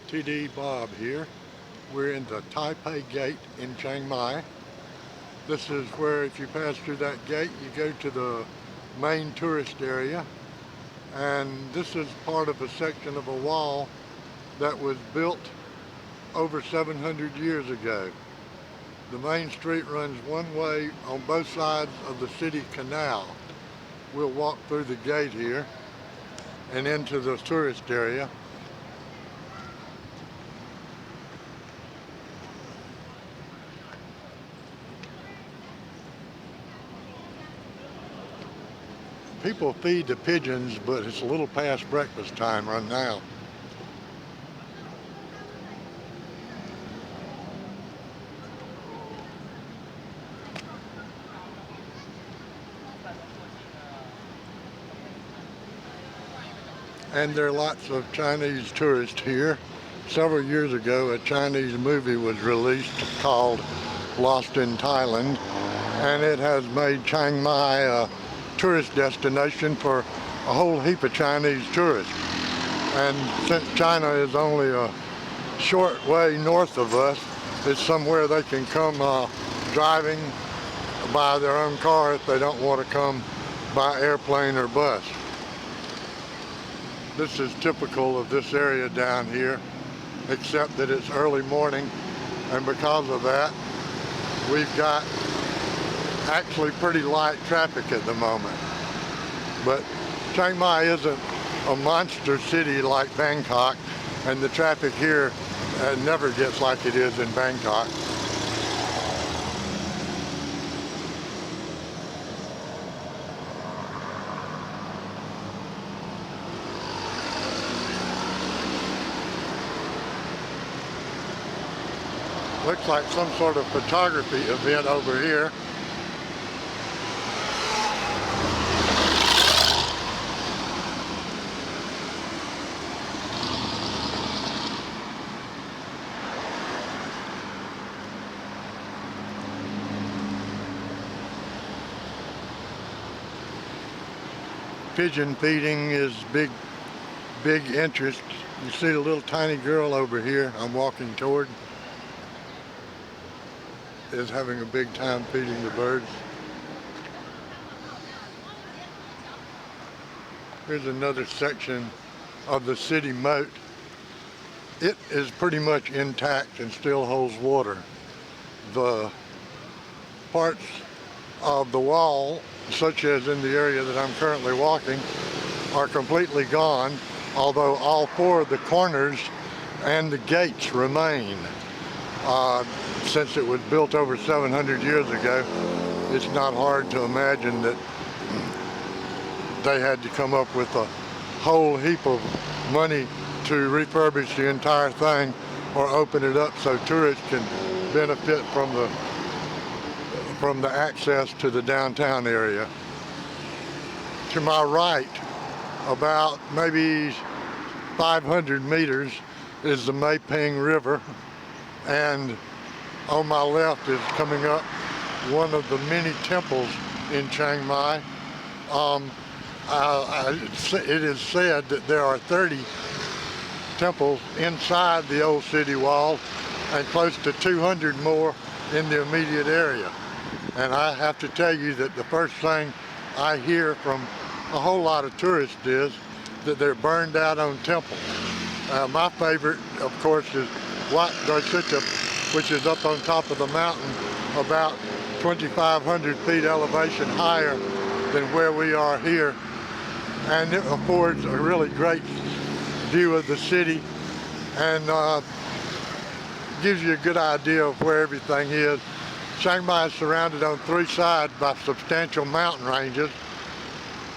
TD Bob here. We're in the Phae Gate in Chiang Mai. This is where if you pass through that gate, you go to the main tourist area. And this is part of a section of a wall that was built over 700 years ago. The main street runs one way on both sides of the city canal. We'll walk through the gate here and into the tourist area. People feed the pigeons, but it's a little past breakfast time right now. And there are lots of Chinese tourists here. Several years ago, a Chinese movie was released called Lost in Thailand, and it has made Chiang Mai a tourist destination for a whole heap of Chinese tourists. And since China is only a short way north of us, it's somewhere they can come driving by their own car if they don't want to come by airplane or bus. This is typical of this area down here, except that it's early morning, and because of that, we've got actually pretty light traffic at the moment. But Chiang Mai isn't a monster city like Bangkok, and the traffic here never gets like it is in Bangkok. Looks like some sort of photography event over here. Pigeon feeding is big interest. You see a little tiny girl over here I'm walking toward is having a big time feeding the birds. Here's another section of the city moat. It is pretty much intact and still holds water. The parts of the wall, such as in the area that I'm currently walking, are completely gone, although all four of the corners and the gates remain. Since it was built over 700 years ago, it's not hard to imagine that they had to come up with a whole heap of money to refurbish the entire thing or open it up so tourists can benefit from the access to the downtown area. To my right, about maybe 500 meters, is the Mae Ping River, and on my left is coming up one of the many temples in Chiang Mai. It is said that there are 30 temples inside the old city wall and close to 200 more in the immediate area. And I have to tell you that the first thing I hear from a whole lot of tourists is that they're burned out on temples. My favorite, of course, is Wat Doi Sucha, which is up on top of the mountain, about 2,500 feet elevation higher than where we are here. And it affords a really great view of the city and gives you a good idea of where everything is. Chiang Mai is surrounded on three sides by substantial mountain ranges,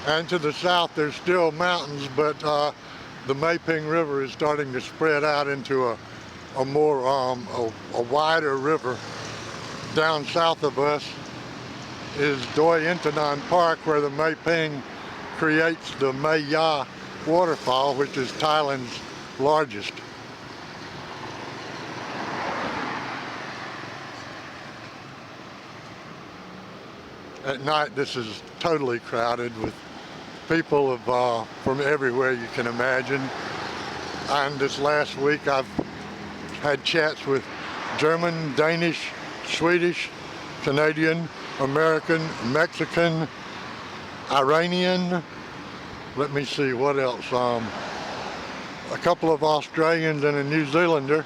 and to the south there's still mountains, but the Mae Ping River is starting to spread out into a wider river. Down south of us is Doi Intanon Park, where the Mae Ping creates the Mae Ya waterfall, which is Thailand's largest. At night, this is totally crowded with people from everywhere you can imagine. And this last week I've had chats with German, Danish, Swedish, Canadian, American, Mexican, Iranian, let me see what else, a couple of Australians and a New Zealander.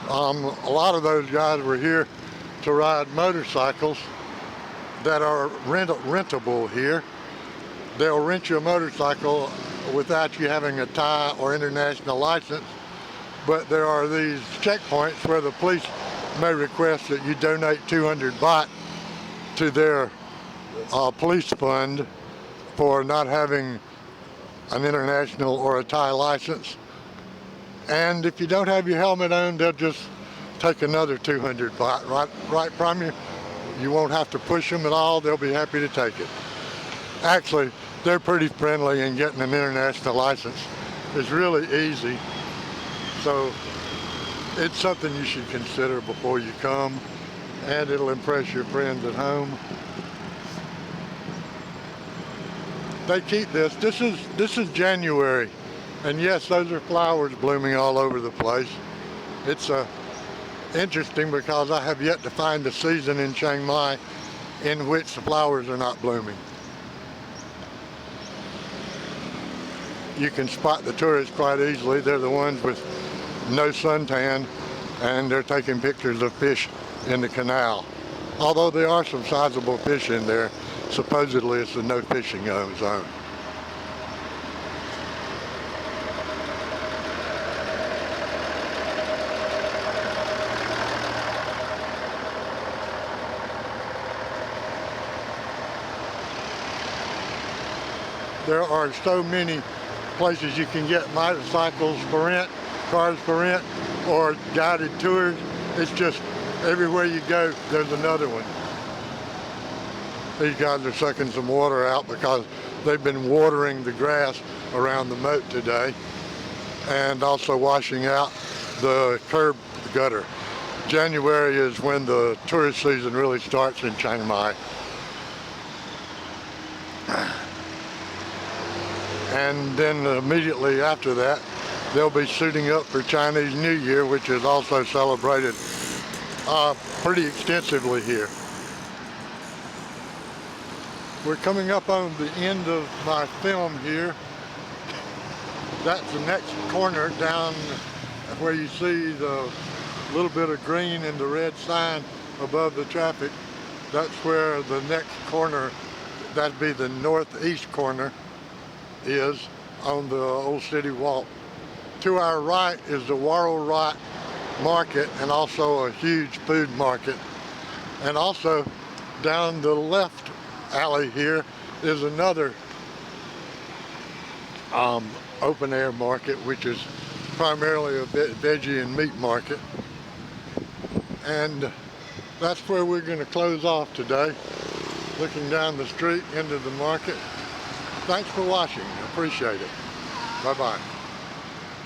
A lot of those guys were here to ride motorcycles that are rentable here. They'll rent you a motorcycle without you having a Thai or international license, but there are these checkpoints where the police may request that you donate 200 baht to their police fund for not having an international or a Thai license. And if you don't have your helmet on, they'll just take another 200 baht right from you. You won't have to push them at all. They'll be happy to take it. Actually, they're pretty friendly, and getting an international license is really easy. So it's something you should consider before you come, and it'll impress your friends at home. They keep this. This is January, and yes, those are flowers blooming all over the place. It's interesting because I have yet to find a season in Chiang Mai in which the flowers are not blooming. You can spot the tourists quite easily. They're the ones with no suntan, and they're taking pictures of fish in the canal. Although there are some sizable fish in there, supposedly it's a no fishing zone. There are so many places you can get motorcycles for rent, cars for rent, or guided tours. It's just everywhere you go, there's another one. These guys are sucking some water out because they've been watering the grass around the moat today, and also washing out the curb gutter. January is when the tourist season really starts in Chiang Mai. And then immediately after that, they'll be suiting up for Chinese New Year, which is also celebrated pretty extensively here. We're coming up on the end of my film here. That's the next corner down where you see the little bit of green and the red sign above the traffic. That's where the next corner, that'd be the northeast corner, is on the OldCity Wall. To our right is the Warrow Rot Market, and also a huge food market. And also down the left alley here is another open air market, which is primarily a veggie and meat market. And that's where we're going to close off today, looking down the street into the market. Thanks for watching. Appreciate it. Bye-bye.